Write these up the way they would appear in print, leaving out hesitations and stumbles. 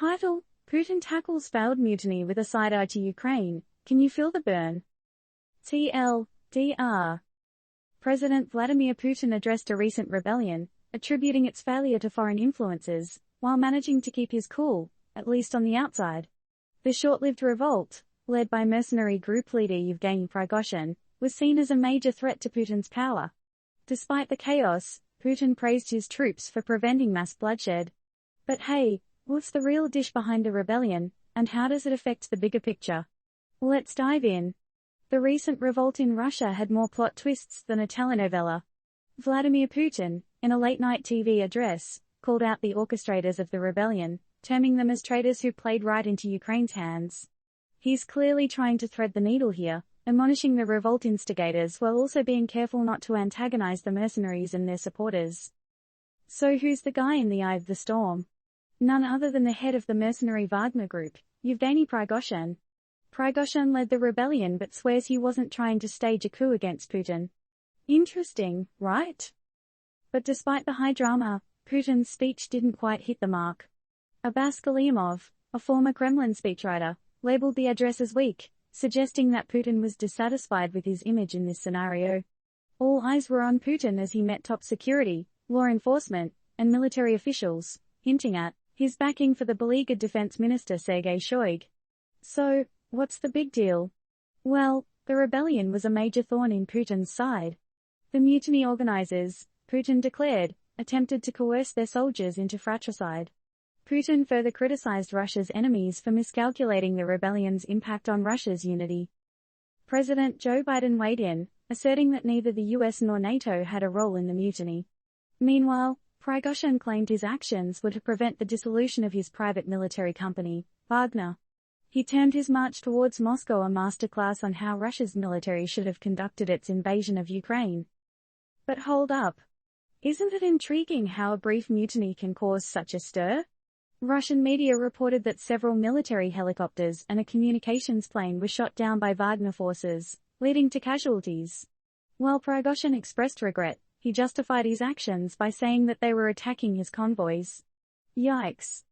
Title: Putin tackles failed mutiny with a side-eye to Ukraine. Can you feel the burn? TLDR. President Vladimir Putin addressed a recent rebellion, attributing its failure to foreign influences, while managing to keep his cool, at least on the outside. The short-lived revolt, led by mercenary group leader Yevgeny Prigozhin, was seen as a major threat to Putin's power. Despite the chaos, Putin praised his troops for preventing mass bloodshed. But hey, what's the real dish behind the rebellion, and how does it affect the bigger picture? Let's dive in. The recent revolt in Russia had more plot twists than a telenovela. Vladimir Putin, in a late-night TV address, called out the orchestrators of the rebellion, terming them as traitors who played right into Ukraine's hands. He's clearly trying to thread the needle here, admonishing the revolt instigators while also being careful not to antagonize the mercenaries and their supporters. So who's the guy in the eye of the storm? None other than the head of the mercenary Wagner group, Yevgeny Prigozhin. Prigozhin led the rebellion but swears he wasn't trying to stage a coup against Putin. Interesting, right? But despite the high drama, Putin's speech didn't quite hit the mark. Abbas Galimov, a former Kremlin speechwriter, labeled the address as weak, suggesting that Putin was dissatisfied with his image in this scenario. All eyes were on Putin as he met top security, law enforcement, and military officials, hinting at his backing for the beleaguered defense minister Sergei Shoigu. So, what's the big deal? Well, the rebellion was a major thorn in Putin's side. The mutiny organizers, Putin declared, attempted to coerce their soldiers into fratricide. Putin further criticized Russia's enemies for miscalculating the rebellion's impact on Russia's unity. President Joe Biden weighed in, asserting that neither the US nor NATO had a role in the mutiny. Meanwhile, Prigozhin claimed his actions were to prevent the dissolution of his private military company, Wagner. He termed his march towards Moscow a masterclass on how Russia's military should have conducted its invasion of Ukraine. But hold up. Isn't it intriguing how a brief mutiny can cause such a stir? Russian media reported that several military helicopters and a communications plane were shot down by Wagner forces, leading to casualties. While Prigozhin expressed regret, he justified his actions by saying that they were attacking his convoys. Yikes.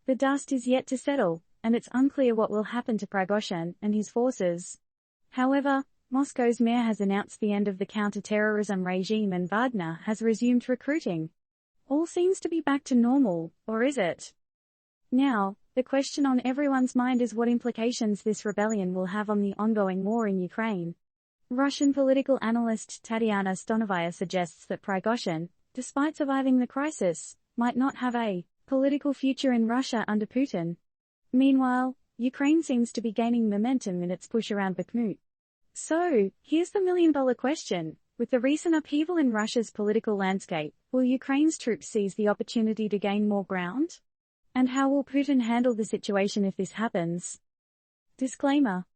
The dust is yet to settle, and it's unclear what will happen to Prigozhin and his forces. However, Moscow's mayor has announced the end of the counter-terrorism regime and Wagner has resumed recruiting. All seems to be back to normal, or is it? Now, the question on everyone's mind is what implications this rebellion will have on the ongoing war in Ukraine. Russian political analyst Tatiana Stonovaya suggests that Prigozhin, despite surviving the crisis, might not have a political future in Russia under Putin. Meanwhile, Ukraine seems to be gaining momentum in its push around Bakhmut. So, here's the million-dollar question. With the recent upheaval in Russia's political landscape, will Ukraine's troops seize the opportunity to gain more ground? And how will Putin handle the situation if this happens? Disclaimer.